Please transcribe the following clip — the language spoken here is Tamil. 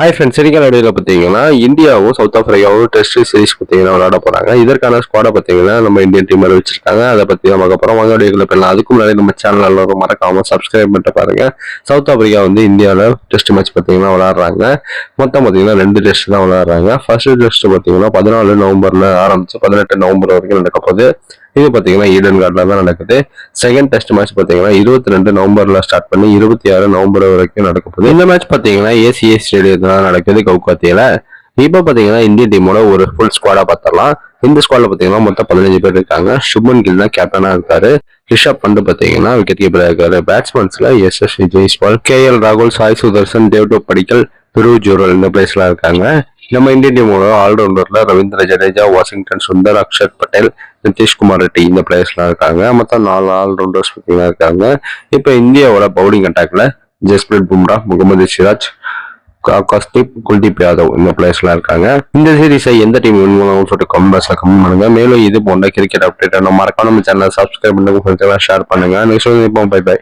ஹாய் ஃப்ரெண்ட்ஸ், இன்னைக்கான வீடியோவில் பார்த்தீங்கன்னா இந்தியாவும் சவுத் ஆப்பிரிக்காவும் டெஸ்ட் சீரிஸ் பார்த்தீங்கன்னா விளையாட போகிறாங்க. இதற்கான ஸ்குவாடை பார்த்தீங்கன்னா நம்ம இந்தியன் டீம் அறிவிச்சிருக்காங்க. அதை பற்றி நம்ம அப்புறம் வாங்க வீடியோக்குள்ள போயிடலாம். அதுக்கு முன்னாடி நம்ம சேனல் எல்லாரும் மறக்காம சப்ஸ்கிரைப் பண்ணிட்டு பாருங்க. சவுத் ஆப்பிரிக்கா இந்தியாவில் டெஸ்ட் மேட்ச் பார்த்தீங்கன்னா விளையாடுறாங்க. மொத்தம் பார்த்தீங்கன்னா 2 டெஸ்ட் தான் விளையாடுறாங்க. ஃபர்ஸ்ட் டெஸ்ட் பார்த்தீங்கன்னா 14 நவம்பர்ல ஆரம்பிச்சு 18 நவம்பர் வரைக்கும் நடக்க போகுது. இது பார்த்தீங்கன்னா ஈடன் கார்டில் தான் நடக்குது. செகண்ட் டெஸ்ட் மேட்ச் பார்த்தீங்கன்னா 22 நவம்பர்ல ஸ்டார்ட் பண்ணி 26 நவம்பர் வரைக்கும் நடக்க போகுது. இந்த மேட்ச் பார்த்தீங்கன்னா ஏசிஏ ஸ்டேடியத்தில் தான் நடக்குது, கவுகாத்தியில. இப்போ பார்த்தீங்கன்னா இந்தியன் டீமோட ஒரு ஃபுல் ஸ்குவாடா பார்த்தரலாம். இந்த ஸ்குவாட்ல பார்த்தீங்கன்னா மொத்தம் 15 பேர் இருக்காங்க. சுப்மன் கில் தான் கேப்டனா இருக்காரு. ரிஷப் பண்ட் பார்த்தீங்கன்னா விக்கெட் கீப்பரா இருக்காரு. பேட்ஸ்மேன்ஸ்ல எஸ்எஸ்வி ஜெய்ஸ்வால், கேஎல் ராகுல், சாய் சுதர்சன், தேவ்டோ படிக்கல், துருவ் ஜூரல் இந்த பிளேஸ்லாம் இருக்காங்க. நம்ம இந்தியன் டீமோட ஆல்ரவுண்டர்ல ரவீந்திர ஜடேஜா, வாஷிங்டன் சுந்தர், அக்ஷர் பட்டேல், நிதிஷ்குமார் ரெட்டி இந்த பிளேயர்ஸ்லாம் இருக்காங்க. மொத்தம் 4 ஆல்ரவுண்டர்ஸ் இருக்காங்க. இப்போ இந்தியாவோட பவுலிங் அட்டாக்ல ஜஸ்பிரீத் பும்ரா, முகமது சிராஜ், ஆகாஷ்தீப், குல்தீப் யாதவ் இந்த பிளேயர்ஸ்லாம் இருக்காங்க. இந்த சீரீஸை எந்த டீம் வின் பண்ணுவாங்கன்னு சொல்லிட்டு கமெண்ட் பாக்ஸ்ல கமெண்ட் பண்ணுங்க. மேலும் இது போன்ற கிரிக்கெட் அப்டேட் நம்ம மறக்காம நம்ம சேனலை சப்ஸ்கிரைப் பண்ணுங்க, ஷேர் பண்ணுங்க. Next bye by.